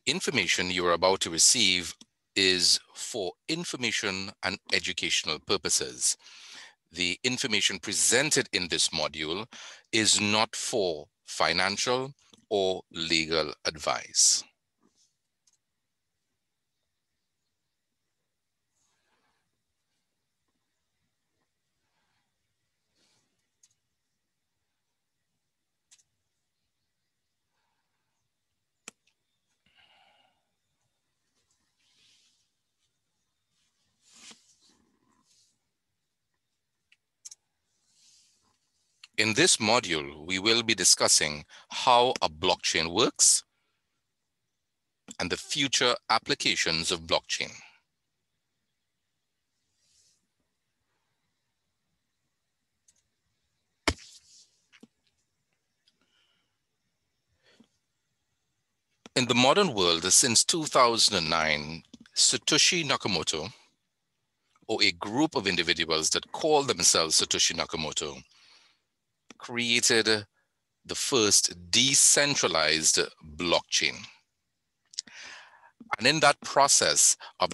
Information you are about to receive is for information and educational purposes. The information presented in this module is not for financial or legal advice. In this module, we will be discussing how a blockchain works and the future applications of blockchain. In the modern world, since 2009, Satoshi Nakamoto, or a group of individuals that call themselves Satoshi Nakamoto, created the first decentralized blockchain. And in that process of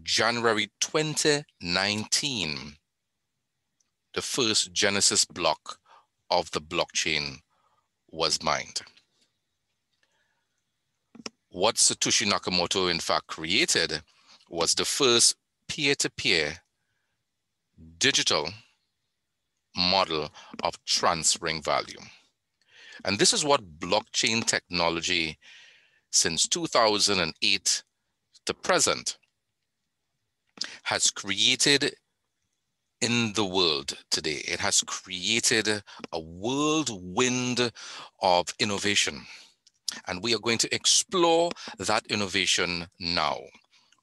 January 2019, the first Genesis block of the blockchain was mined. What Satoshi Nakamoto in fact created was the first peer-to-peer digital model of transferring value. And this is what blockchain technology since 2008 to present has created in the world today. It has created a whirlwind of innovation. And we are going to explore that innovation now.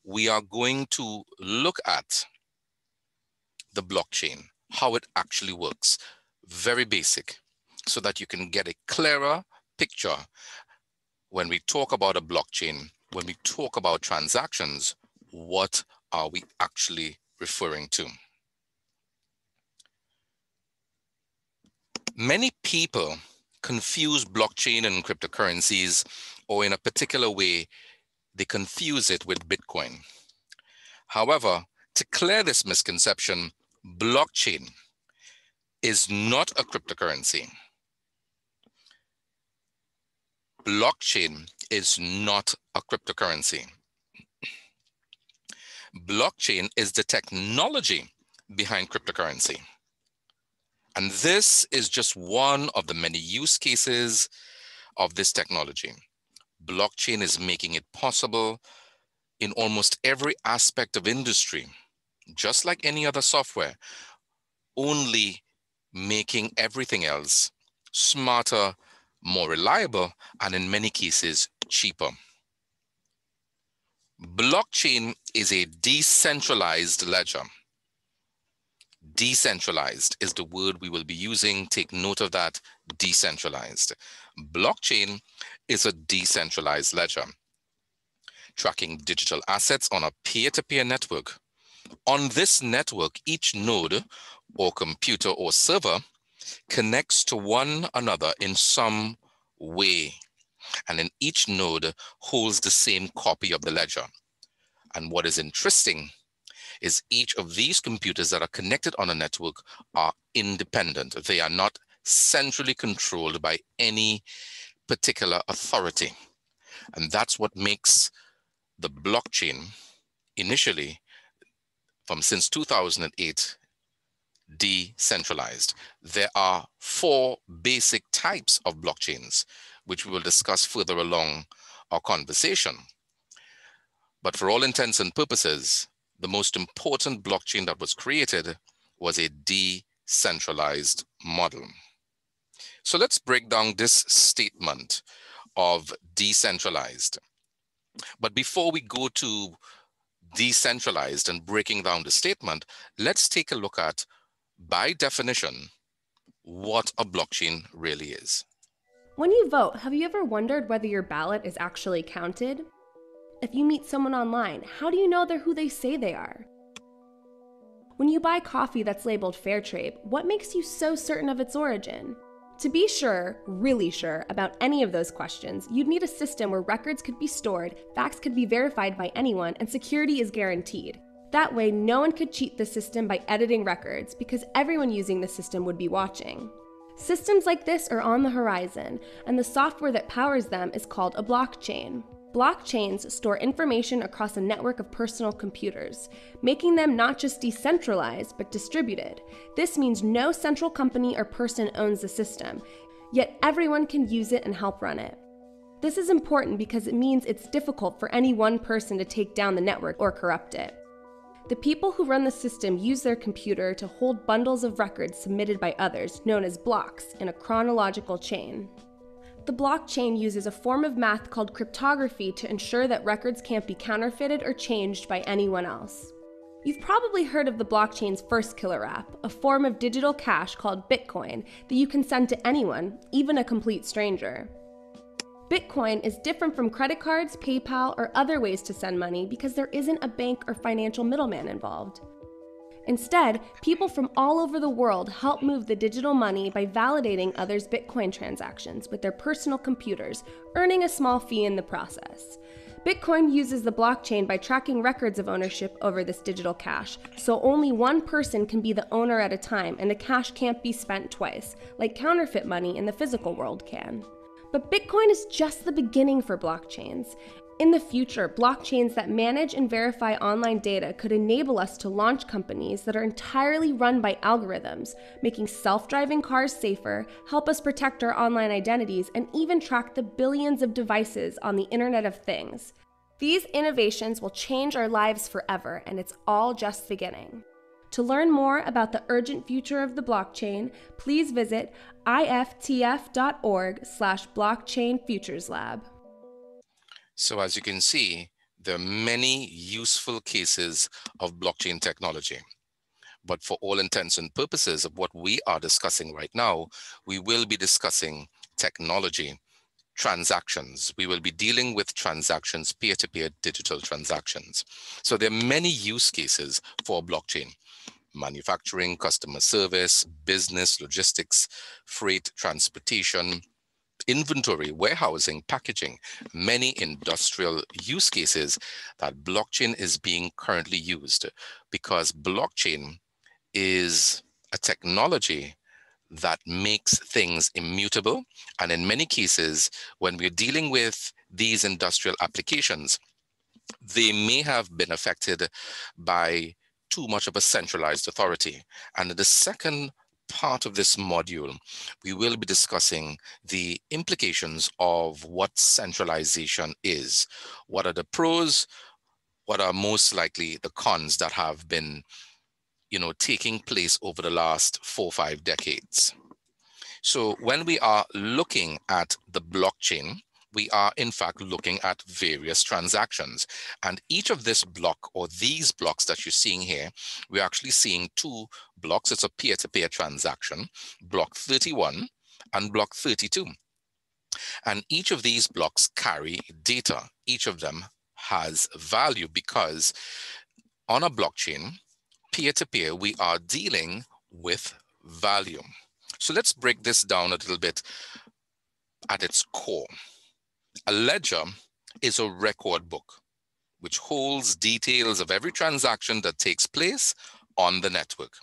We are going to look at the blockchain, how it actually works, very basic, so that you can get a clearer picture when we talk about a blockchain, when we talk about transactions, what are we actually referring to? Many people confuse blockchain and cryptocurrencies, or in a particular way, they confuse it with Bitcoin. However, to clear this misconception, blockchain is not a cryptocurrency. Blockchain is not a cryptocurrency. Blockchain is the technology behind cryptocurrency. And this is just one of the many use cases of this technology. Blockchain is making it possible in almost every aspect of industry, just like any other software, only making everything else smarter, more reliable, and in many cases, cheaper. Blockchain is a decentralized ledger. Decentralized is the word we will be using. Take note of that, decentralized. Blockchain is a decentralized ledger, tracking digital assets on a peer-to-peer network. On this network, each node or computer or server connects to one another in some way, and then each node holds the same copy of the ledger. And what is interesting is each of these computers that are connected on a network are independent. They are not centrally controlled by any particular authority. And that's what makes the blockchain initially, since 2008, decentralized. There are 4 basic types of blockchains, which we will discuss further along our conversation. But for all intents and purposes, the most important blockchain that was created was a decentralized model. So let's break down this statement of decentralized. But before we go to decentralized and breaking down the statement, let's take a look at, by definition, what a blockchain really is. When you vote, have you ever wondered whether your ballot is actually counted? If you meet someone online, how do you know they're who they say they are? When you buy coffee that's labeled fair trade, what makes you so certain of its origin? To be sure, really sure, about any of those questions, you'd need a system where records could be stored, facts could be verified by anyone, and security is guaranteed. That way, no one could cheat the system by editing records, because everyone using the system would be watching. Systems like this are on the horizon, and the software that powers them is called a blockchain. Blockchains store information across a network of personal computers, making them not just decentralized, but distributed. This means no central company or person owns the system, yet everyone can use it and help run it. This is important because it means it's difficult for any one person to take down the network or corrupt it. The people who run the system use their computer to hold bundles of records submitted by others, known as blocks, in a chronological chain. The blockchain uses a form of math called cryptography to ensure that records can't be counterfeited or changed by anyone else. You've probably heard of the blockchain's first killer app, a form of digital cash called Bitcoin that you can send to anyone, even a complete stranger. Bitcoin is different from credit cards, PayPal, or other ways to send money because there isn't a bank or financial middleman involved. Instead, people from all over the world help move the digital money by validating others' Bitcoin transactions with their personal computers, earning a small fee in the process. Bitcoin uses the blockchain by tracking records of ownership over this digital cash, so only one person can be the owner at a time and the cash can't be spent twice, like counterfeit money in the physical world can. But Bitcoin is just the beginning for blockchains. In the future, blockchains that manage and verify online data could enable us to launch companies that are entirely run by algorithms, making self-driving cars safer, help us protect our online identities, and even track the billions of devices on the Internet of Things. These innovations will change our lives forever, and it's all just beginning. To learn more about the urgent future of the blockchain, please visit iftf.org/blockchainfutureslab. So as you can see, there are many useful cases of blockchain technology. But for all intents and purposes of what we are discussing right now, we will be discussing technology, transactions. We will be dealing with transactions, peer-to-peer digital transactions. So there are many use cases for blockchain: manufacturing, customer service, business, logistics, freight, transportation, inventory, warehousing, packaging, many industrial use cases that blockchain is being currently used, because blockchain is a technology that makes things immutable. And in many cases, when we're dealing with these industrial applications, they may have been affected by too much of a centralized authority. And in the second part of this module, we will be discussing the implications of what centralization is. What are the pros? What are most likely the cons that have been, taking place over the last 4 or 5 decades? So when we are looking at the blockchain, we are in fact looking at various transactions. And each of this block, or these blocks that you're seeing here, we're actually seeing 2 blocks. It's a peer-to-peer transaction, block 31 and block 32. And each of these blocks carry data. Each of them has value, because on a blockchain, peer-to-peer, we are dealing with value. So let's break this down a little bit at its core. A ledger is a record book which holds details of every transaction that takes place on the network.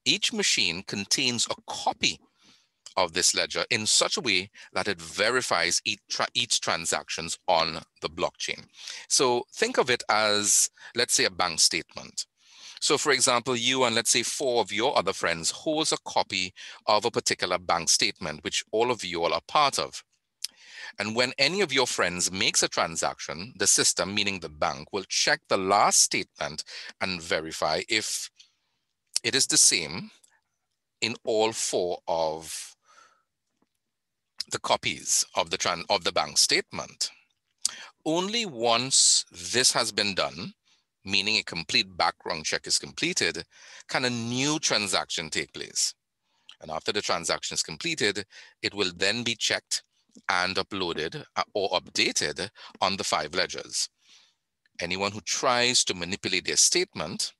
Each machine contains a copy of this ledger in such a way that it verifies each transactions on the blockchain. So think of it as, let's say, a bank statement. So for example, you and let's say 4 of your other friends holds a copy of a particular bank statement, which all of you all are part of. And when any of your friends makes a transaction, the system, meaning the bank, will check the last statement and verify if it is the same in all 4 of the copies of the bank statement. Only once this has been done, meaning a complete background check is completed, can a new transaction take place. And after the transaction is completed, it will then be checked and uploaded or updated on the 5 ledgers. Anyone who tries to manipulate their statement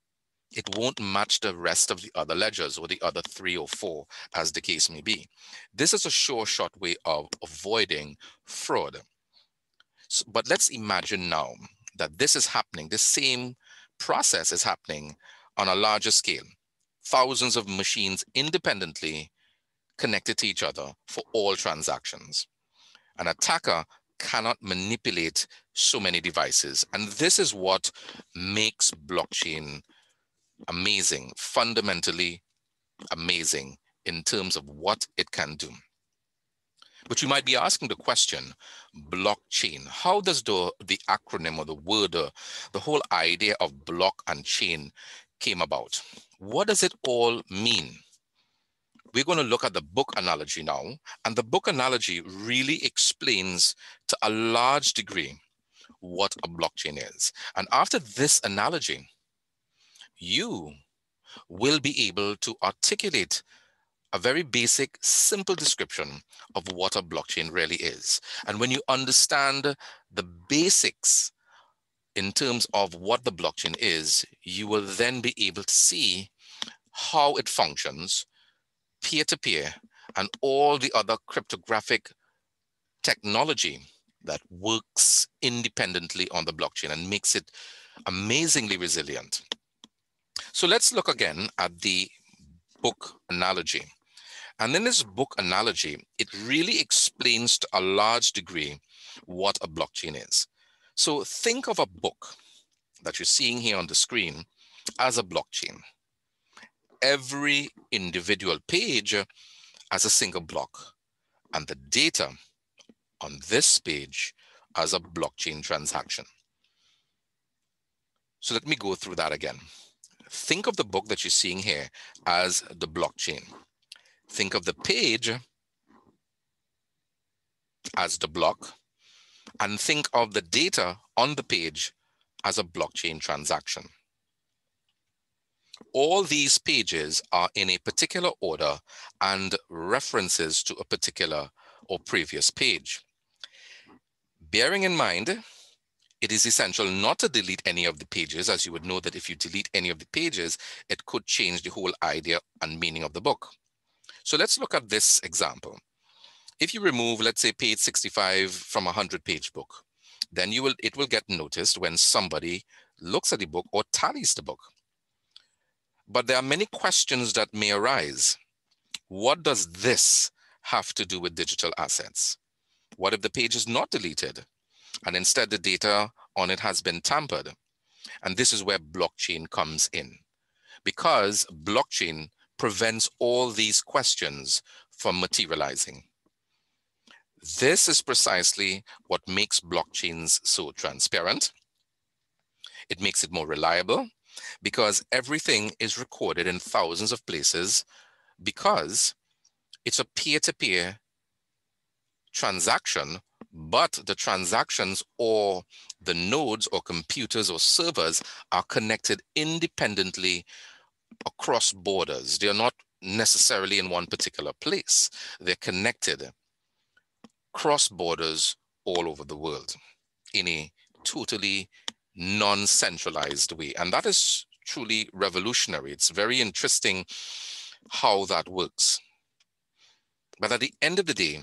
it won't match the rest of the other ledgers or the other 3 or 4, as the case may be. This is a sure shot way of avoiding fraud. But let's imagine now that this is happening, this same process is happening on a larger scale. Thousands of machines independently connected to each other for all transactions. An attacker cannot manipulate so many devices. And this is what makes blockchain amazing, fundamentally amazing in terms of what it can do. But you might be asking the question, blockchain, how does the acronym or the word, the whole idea of block and chain came about? What does it all mean? We're going to look at the book analogy now, and the book analogy really explains to a large degree what a blockchain is. And after this analogy, you will be able to articulate a very basic, simple description of what a blockchain really is. And when you understand the basics in terms of what the blockchain is, you will then be able to see how it functions, peer-to-peer, and all the other cryptographic technology that works independently on the blockchain and makes it amazingly resilient. So let's look again at the book analogy. And in this book analogy, it really explains to a large degree what a blockchain is. So think of a book that you're seeing here on the screen as a blockchain. Every individual page as a single block, and the data on this page as a blockchain transaction. So let me go through that again. Think of the book that you're seeing here as the blockchain. Think of the page as the block, and think of the data on the page as a blockchain transaction. All these pages are in a particular order and references to a particular or previous page. Bearing in mind, it is essential not to delete any of the pages, as you would know that if you delete any of the pages, it could change the whole idea and meaning of the book. So let's look at this example. If you remove, let's say, page 65 from a 100-page book, then it will get noticed when somebody looks at the book or tallies the book. But there are many questions that may arise. What does this have to do with digital assets? What if the page is not deleted and instead the data on it has been tampered? And this is where blockchain comes in, because blockchain prevents all these questions from materializing. This is precisely what makes blockchains so transparent. It makes it more reliable because everything is recorded in thousands of places, because it's a peer-to-peer transaction, but the transactions or the nodes or computers or servers are connected independently across borders. They are not necessarily in one particular place. They're connected cross borders all over the world in a totally non-centralized way. And that is truly revolutionary. It's very interesting how that works. But at the end of the day,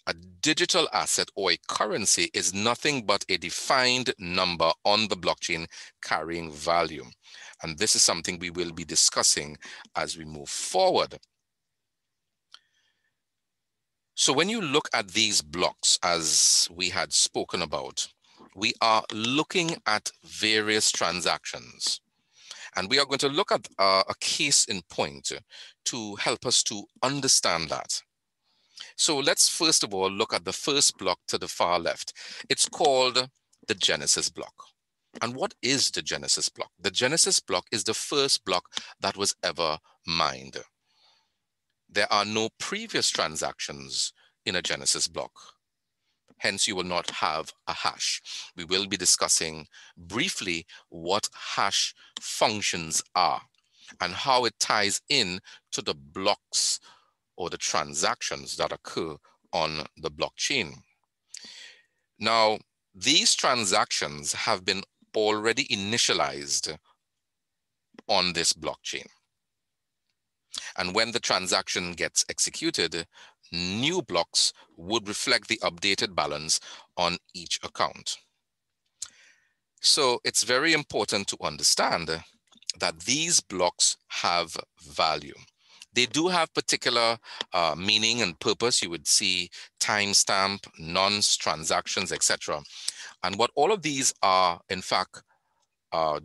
a digital asset or a currency is nothing but a defined number on the blockchain carrying value. And this is something we will be discussing as we move forward. So when you look at these blocks, as we had spoken about, we are looking at various transactions. And we are going to look at a case in point to help us to understand that. So let's first of all look at the first block to the far left. It's called the Genesis block. And what is the Genesis block? The Genesis block is the first block that was ever mined. There are no previous transactions in a Genesis block. Hence, you will not have a hash. We will be discussing briefly what hash functions are and how it ties in to the blocks or the transactions that occur on the blockchain. Now, these transactions have been already initialized on this blockchain. And when the transaction gets executed, new blocks would reflect the updated balance on each account. So it's very important to understand that these blocks have value. They do have particular meaning and purpose. You would see timestamp, nonce, transactions, etc. And what all of these are, in fact,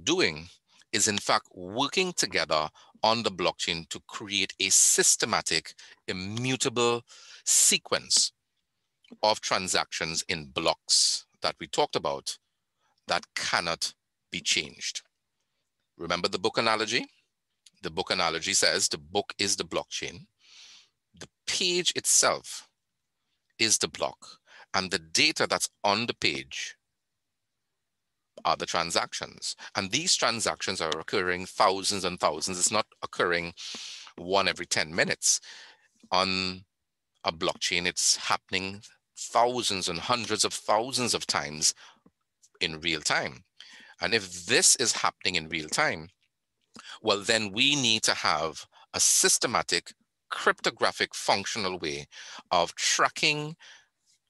doing is, in fact, working together on the blockchain to create a systematic, immutable sequence of transactions in blocks that we talked about that cannot be changed. Remember the book analogy? The book analogy says the book is the blockchain. The page itself is the block, and the data that's on the page are the transactions. And these transactions are occurring thousands and thousands. It's not occurring one every 10 minutes. On a blockchain, it's happening thousands and hundreds of thousands of times in real time. And if this is happening in real time, well, then we need to have a systematic, cryptographic, functional way of tracking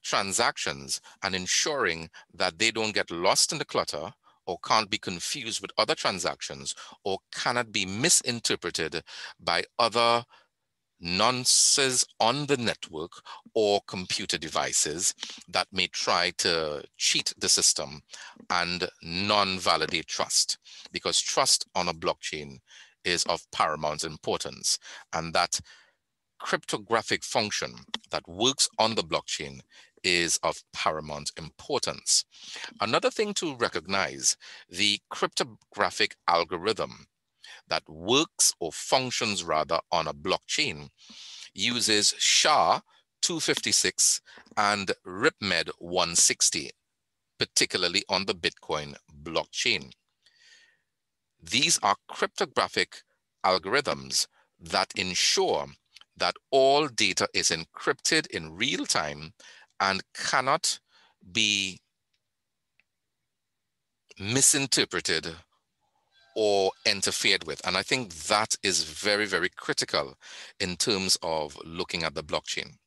transactions and ensuring that they don't get lost in the clutter or can't be confused with other transactions or cannot be misinterpreted by other nonces on the network or computer devices that may try to cheat the system and non-validate trust, because trust on a blockchain is of paramount importance, and that cryptographic function that works on the blockchain is of paramount importance. Another thing to recognize, the cryptographic algorithm that works or functions rather on a blockchain uses SHA-256 and RIPMED 160, particularly on the Bitcoin blockchain. These are cryptographic algorithms that ensure that all data is encrypted in real time and cannot be misinterpreted or interfered with. And I think that is very, very critical in terms of looking at the blockchain.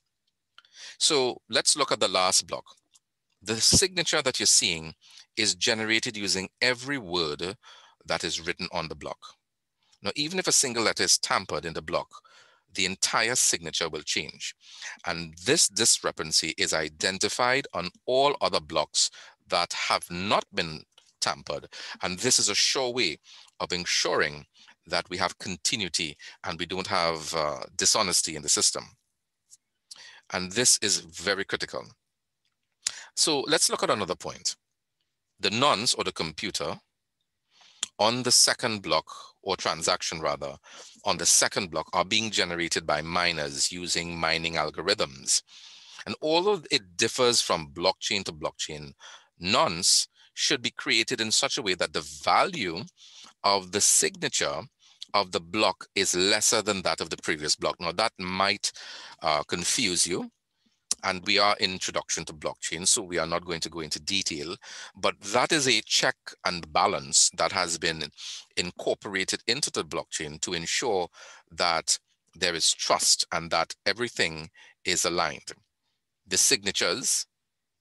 So let's look at the last block. The signature that you're seeing is generated using every word that is written on the block. Now, even if a single letter is tampered in the block, the entire signature will change. And this discrepancy is identified on all other blocks that have not been tampered. And this is a sure way of ensuring that we have continuity and we don't have dishonesty in the system. And this is very critical. So let's look at another point. The nonce, or the computer, on the second block, or transaction rather, on the second block are being generated by miners using mining algorithms. And although it differs from blockchain to blockchain, nonce should be created in such a way that the value of the signature of the block is lesser than that of the previous block. Now that might confuse you, and we are in introduction to blockchain, so we are not going to go into detail, but that is a check and balance that has been incorporated into the blockchain to ensure that there is trust and that everything is aligned. The signatures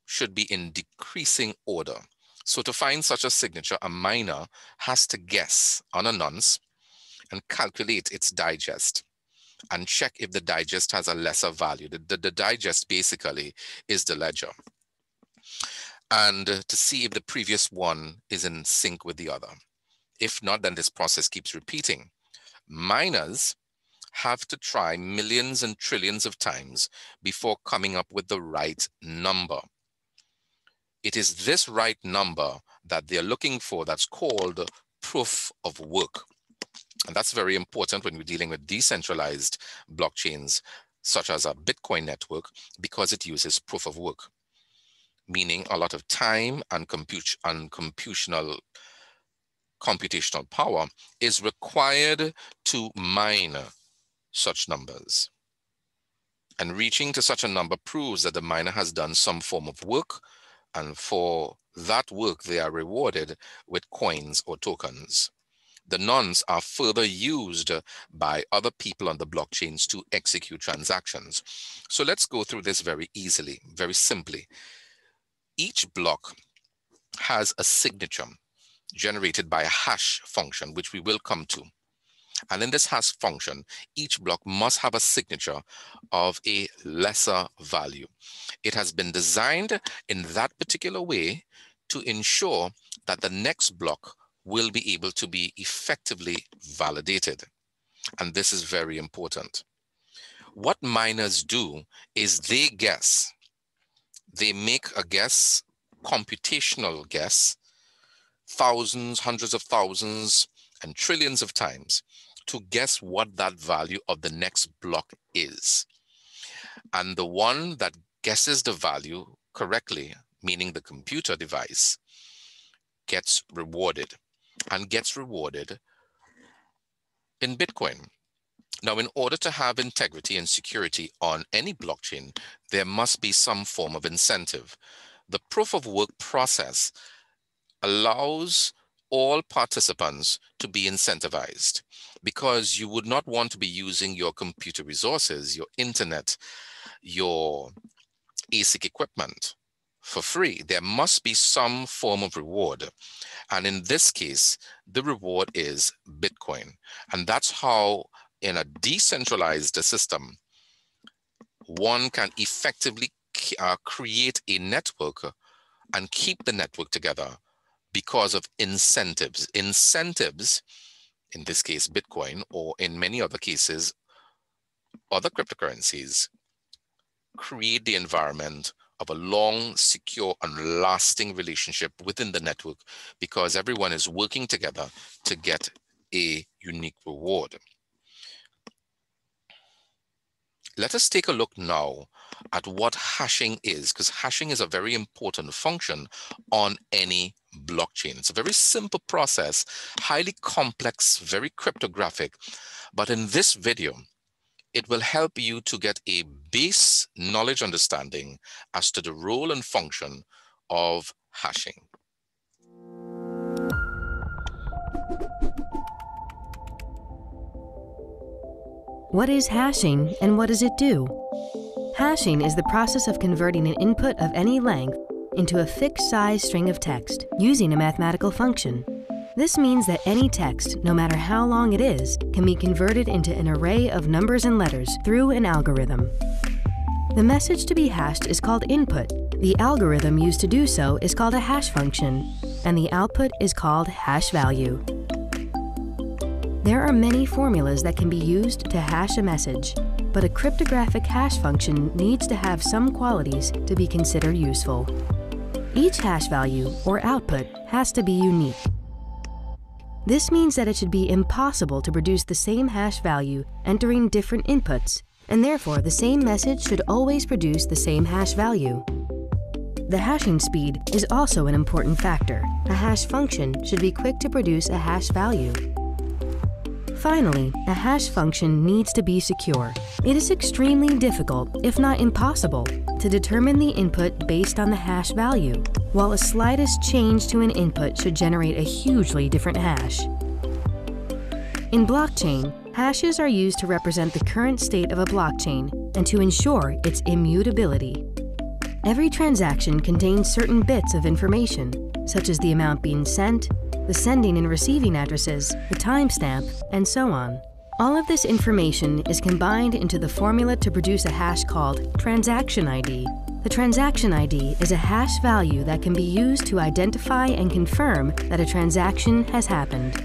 should be in decreasing order. So to find such a signature, a miner has to guess on a nonce and calculate its digest and check if the digest has a lesser value. The digest basically is the ledger. And to see if the previous one is in sync with the other. If not, then this process keeps repeating. Miners have to try millions and trillions of times before coming up with the right number. It is this right number that they're looking for that's called proof of work. And that's very important when we're dealing with decentralized blockchains, such as a Bitcoin network, because it uses proof of work, meaning a lot of time and computational power is required to mine such numbers. And reaching to such a number proves that the miner has done some form of work, and for that work, they are rewarded with coins or tokens. The nonce are further used by other people on the blockchains to execute transactions. So let's go through this very easily, very simply. Each block has a signature generated by a hash function, which we will come to. And in this hash function, each block must have a signature of a lesser value. It has been designed in that particular way to ensure that the next block will be able to be effectively validated. And this is very important. What miners do is they guess. They make a guess, computational guess, thousands, hundreds of thousands, and trillions of times to guess what that value of the next block is. And the one that guesses the value correctly, meaning the computer device, gets rewarded, and gets rewarded in Bitcoin. Now, in order to have integrity and security on any blockchain, there must be some form of incentive. The proof of work process allows all participants to be incentivized, because you would not want to be using your computer resources, your internet, your ASIC equipment for free. There must be some form of reward. And in this case, the reward is Bitcoin. And that's how, in a decentralized system, one can effectively create a network and keep the network together because of incentives. Incentives, in this case, Bitcoin, or in many other cases, other cryptocurrencies, create the environment of a long, secure, and lasting relationship within the network, because everyone is working together to get a unique reward. Let us take a look now at what hashing is, because hashing is a very important function on any blockchain. It's a very simple process, highly complex, very cryptographic, but in this video, it will help you to get a base knowledge understanding as to the role and function of hashing. What is hashing and what does it do? Hashing is the process of converting an input of any length into a fixed size string of text using a mathematical function. This means that any text, no matter how long it is, can be converted into an array of numbers and letters through an algorithm. The message to be hashed is called input. The algorithm used to do so is called a hash function, and the output is called hash value. There are many formulas that can be used to hash a message, but a cryptographic hash function needs to have some qualities to be considered useful. Each hash value, or output, has to be unique. This means that it should be impossible to produce the same hash value entering different inputs, and therefore the same message should always produce the same hash value. The hashing speed is also an important factor. A hash function should be quick to produce a hash value. Finally, a hash function needs to be secure. It is extremely difficult, if not impossible, to determine the input based on the hash value, while a slightest change to an input should generate a hugely different hash. In blockchain, hashes are used to represent the current state of a blockchain and to ensure its immutability. Every transaction contains certain bits of information, such as the amount being sent, the sending and receiving addresses, the timestamp, and so on. All of this information is combined into the formula to produce a hash called transaction ID. The transaction ID is a hash value that can be used to identify and confirm that a transaction has happened.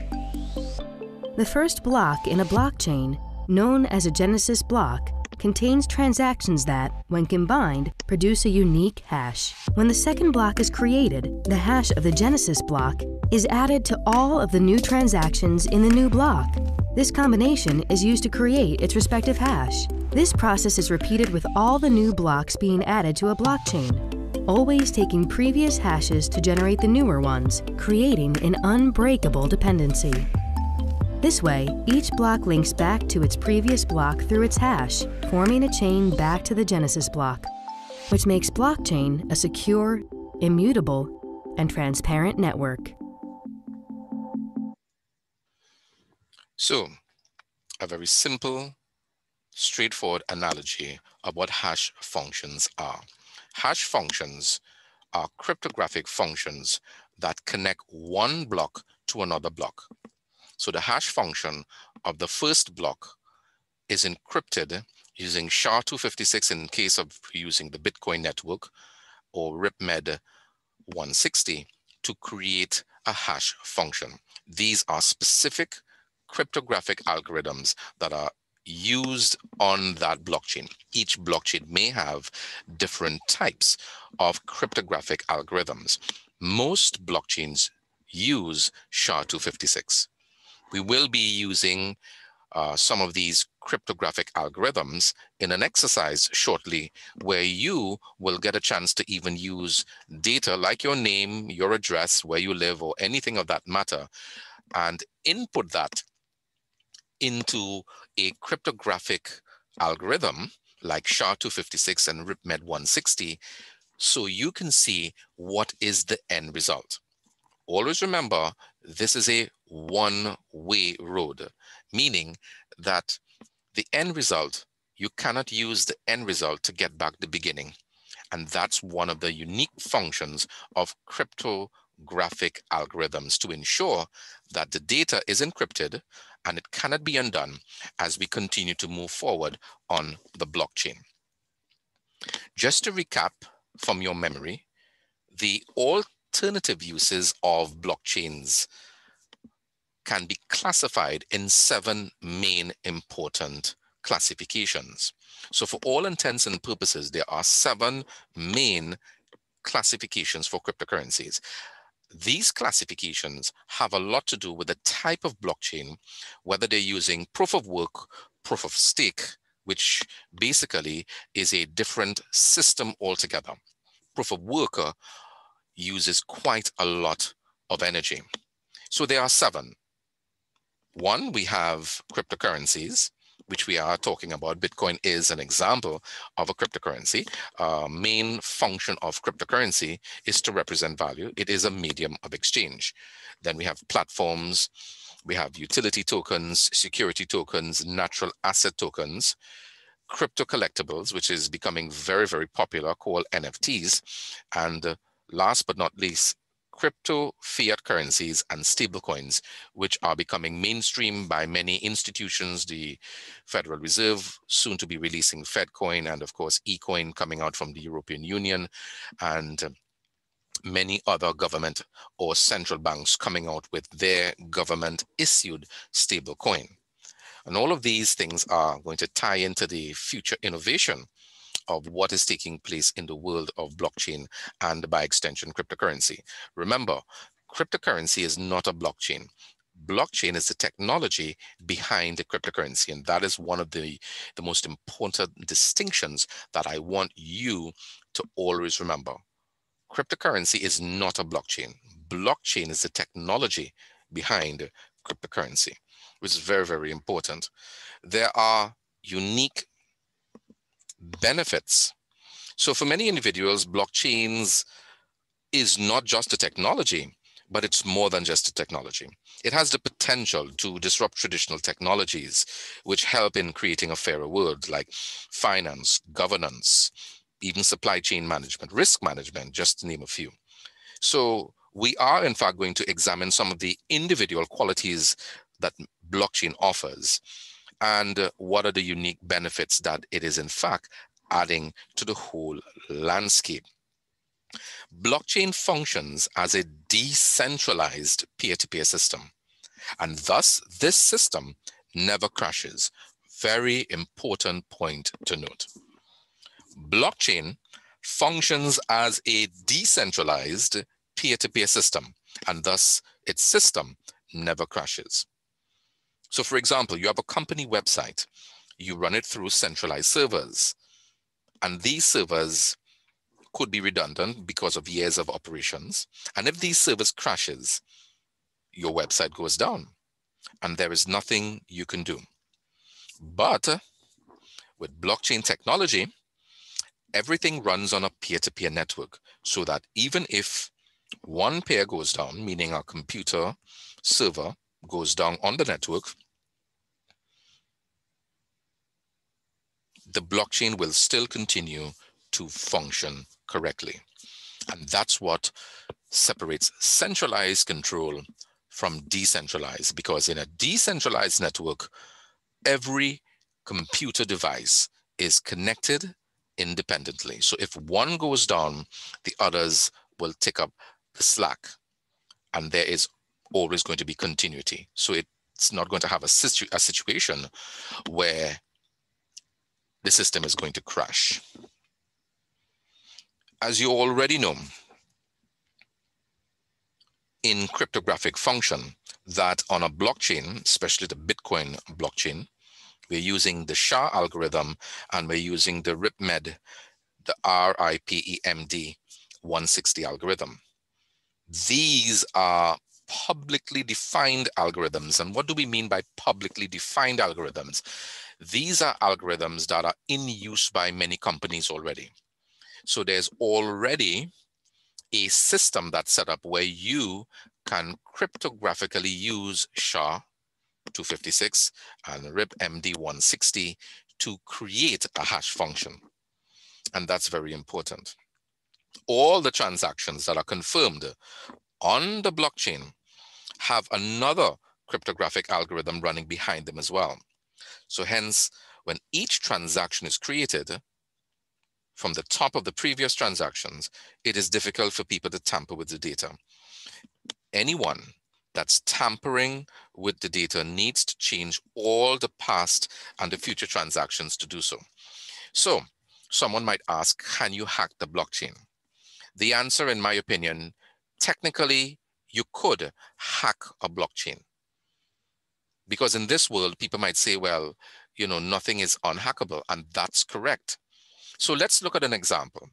The first block in a blockchain, known as a genesis block, contains transactions that, when combined, produce a unique hash. When the second block is created, the hash of the genesis block is added to all of the new transactions in the new block. This combination is used to create its respective hash. This process is repeated with all the new blocks being added to a blockchain, always taking previous hashes to generate the newer ones, creating an unbreakable dependency. This way, each block links back to its previous block through its hash, forming a chain back to the genesis block, which makes blockchain a secure, immutable, and transparent network. So a very simple, straightforward analogy of what hash functions are. Hash functions are cryptographic functions that connect one block to another block. So the hash function of the first block is encrypted using SHA-256 in case of using the Bitcoin network, or RIPMED 160 to create a hash function. These are specific cryptographic algorithms that are used on that blockchain. Each blockchain may have different types of cryptographic algorithms. Most blockchains use SHA-256. We will be using some of these cryptographic algorithms in an exercise shortly where you will get a chance to even use data like your name, your address, where you live, or anything of that matter, and input that into a cryptographic algorithm like SHA-256 and RIPMED 160 so you can see what is the end result. Always remember, this is a one-way road, meaning that the end result, you cannot use the end result to get back the beginning. And that's one of the unique functions of cryptographic algorithms, to ensure that the data is encrypted and it cannot be undone as we continue to move forward on the blockchain. Just to recap from your memory, the alternative uses of blockchains can be classified in 7 main important classifications. So for all intents and purposes, there are 7 main classifications for cryptocurrencies. These classifications have a lot to do with the type of blockchain, whether they're using proof of work, proof of stake, which basically is a different system altogether. Proof of work uses quite a lot of energy. So there are 7. 1, we have cryptocurrencies, which we are talking about. Bitcoin is an example of a cryptocurrency. Main function of cryptocurrency is to represent value. It is a medium of exchange. Then we have platforms, we have utility tokens, security tokens, natural asset tokens, crypto collectibles, which is becoming very, very popular, called NFTs, and last but not least, crypto fiat currencies and stablecoins, which are becoming mainstream by many institutions, the Federal Reserve, soon to be releasing FedCoin, and of course, eCoin coming out from the European Union, and many other government or central banks coming out with their government-issued stablecoin. And all of these things are going to tie into the future innovation of what is taking place in the world of blockchain and, by extension, cryptocurrency. Remember, cryptocurrency is not a blockchain. Blockchain is the technology behind the cryptocurrency, and that is one of the most important distinctions that I want you to always remember. Cryptocurrency is not a blockchain. Blockchain is the technology behind cryptocurrency, which is very, very important. There are unique benefits. So for many individuals, blockchains is not just a technology, but it's more than just a technology. It has the potential to disrupt traditional technologies, which help in creating a fairer world, like finance, governance, even supply chain management, risk management, just to name a few. So we are, in fact, going to examine some of the individual qualities that blockchain offers, and what are the unique benefits that it is, in fact, adding to the whole landscape. Blockchain functions as a decentralized peer-to-peer system, and thus this system never crashes. Very important point to note. Blockchain functions as a decentralized peer-to-peer system, and thus its system never crashes. So for example, you have a company website, you run it through centralized servers, and these servers could be redundant because of years of operations. And if these servers crashes, your website goes down and there is nothing you can do. But with blockchain technology, everything runs on a peer-to-peer network, so that even if one pair goes down, meaning a computer server goes down on the network, the blockchain will still continue to function correctly. And that's what separates centralized control from decentralized, because in a decentralized network, every computer device is connected independently. So if one goes down, the others will take up the slack, and there is always going to be continuity. So it's not going to have a situation where the system is going to crash. As you already know, in cryptographic function, that on a blockchain, especially the Bitcoin blockchain, we're using the SHA algorithm, and we're using the RIPMED, the RIPEMD 160 algorithm. These are publicly defined algorithms. And what do we mean by publicly defined algorithms? These are algorithms that are in use by many companies already. So there's already a system that's set up where you can cryptographically use SHA-256 and RIPMD 160 to create a hash function. And that's very important. All the transactions that are confirmed on the blockchain have another cryptographic algorithm running behind them as well. So hence, when each transaction is created from the top of the previous transactions, it is difficult for people to tamper with the data. Anyone that's tampering with the data needs to change all the past and the future transactions to do so. So someone might ask, can you hack the blockchain? The answer, in my opinion, technically, you could hack a blockchain. Because in this world, people might say, well, you know, nothing is unhackable, and that's correct. So let's look at an example.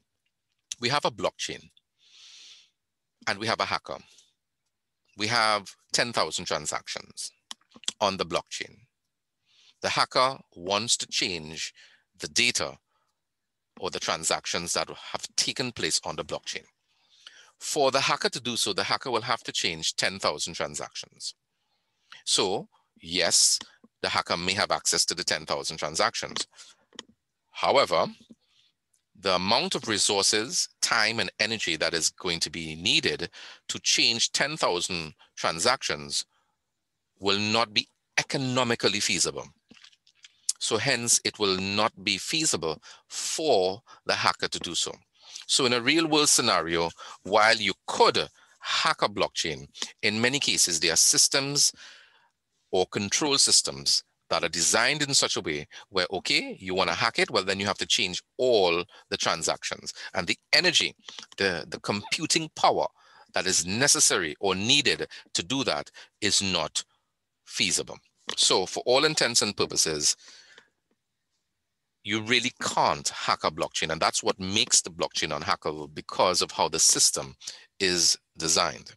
We have a blockchain, and we have a hacker. We have 10,000 transactions on the blockchain. The hacker wants to change the data or the transactions that have taken place on the blockchain. For the hacker to do so, the hacker will have to change 10,000 transactions. So yes, the hacker may have access to the 10,000 transactions. However, the amount of resources, time, and energy that is going to be needed to change 10,000 transactions will not be economically feasible. So hence, it will not be feasible for the hacker to do so. So in a real world scenario, while you could hack a blockchain, in many cases, there are systems or control systems that are designed in such a way where, okay, you want to hack it, well, then you have to change all the transactions. And the energy, the computing power that is necessary or needed to do that is not feasible. So for all intents and purposes, you really can't hack a blockchain. And that's what makes the blockchain unhackable, because of how the system is designed.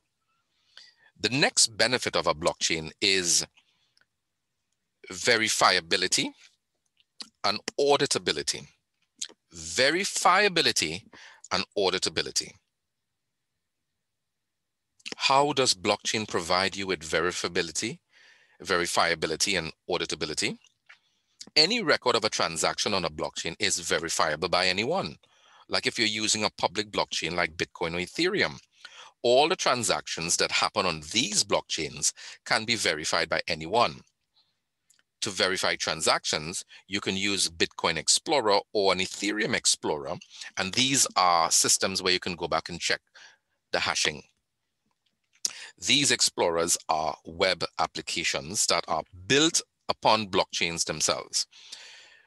The next benefit of a blockchain is verifiability and auditability. Verifiability and auditability. How does blockchain provide you with verifiability, and auditability? Any record of a transaction on a blockchain is verifiable by anyone. Like if you're using a public blockchain like Bitcoin or Ethereum, all the transactions that happen on these blockchains can be verified by anyone. To verify transactions, you can use Bitcoin Explorer or an Ethereum Explorer, and these are systems where you can go back and check the hashing. These explorers are web applications that are built upon blockchains themselves,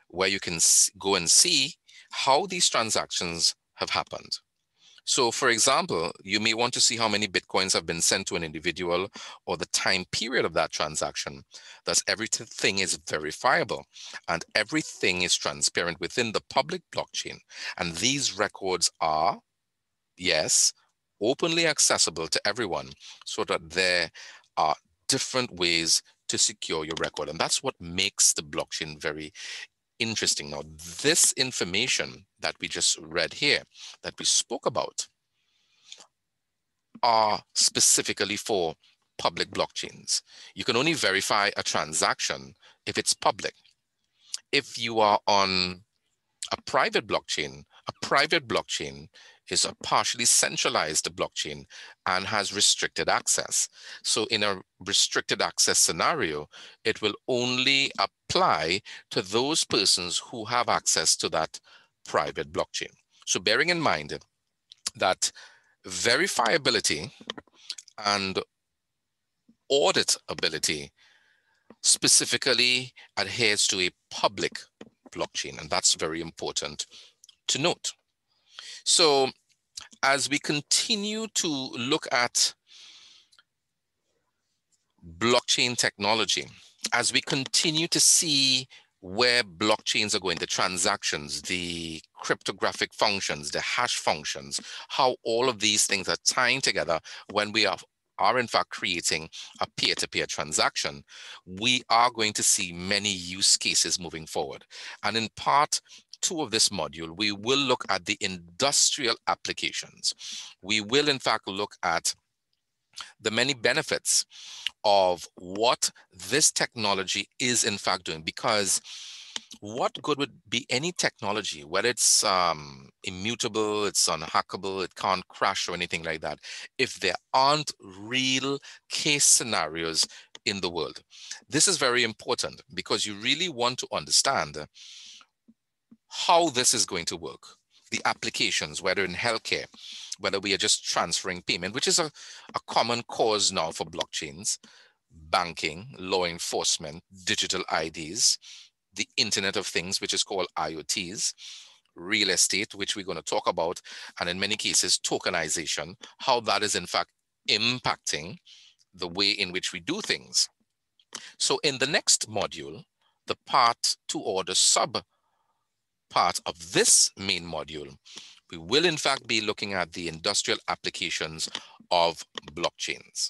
where you can go and see how these transactions have happened. So for example, you may want to see how many Bitcoins have been sent to an individual or the time period of that transaction. Thus, everything is verifiable and everything is transparent within the public blockchain. And these records are, yes, openly accessible to everyone, so that there are different ways to secure your record. And that's what makes the blockchain very interesting. Now, this information that we just read here, that we spoke about, are specifically for public blockchains. You can only verify a transaction if it's public. If you are on A private blockchain is a partially centralized blockchain and has restricted access. So in a restricted access scenario, it will only apply to those persons who have access to that private blockchain. So bearing in mind that verifiability and auditability specifically adheres to a public blockchain, and that's very important to note. So as we continue to look at blockchain technology, as we continue to see where blockchains are going, the transactions, the cryptographic functions, the hash functions, how all of these things are tying together when we are in fact creating a peer-to-peer transaction, we are going to see many use cases moving forward. And in part 2 of this module, we will look at the industrial applications. We will in fact look at the many benefits of what this technology is in fact doing, because what good would be any technology, whether it's immutable, it's unhackable, it can't crash or anything like that, if there aren't real case scenarios in the world? This is very important because you really want to understand how this is going to work. The applications, whether in healthcare, whether we are just transferring payment, which is a common cause now for blockchains, banking, law enforcement, digital IDs, the Internet of Things, which is called IoTs, real estate, which we're going to talk about, and in many cases, tokenization, how that is in fact impacting the way in which we do things. So in the next module, the part 2 or the sub part of this main module, we will in fact be looking at the industrial applications of blockchains.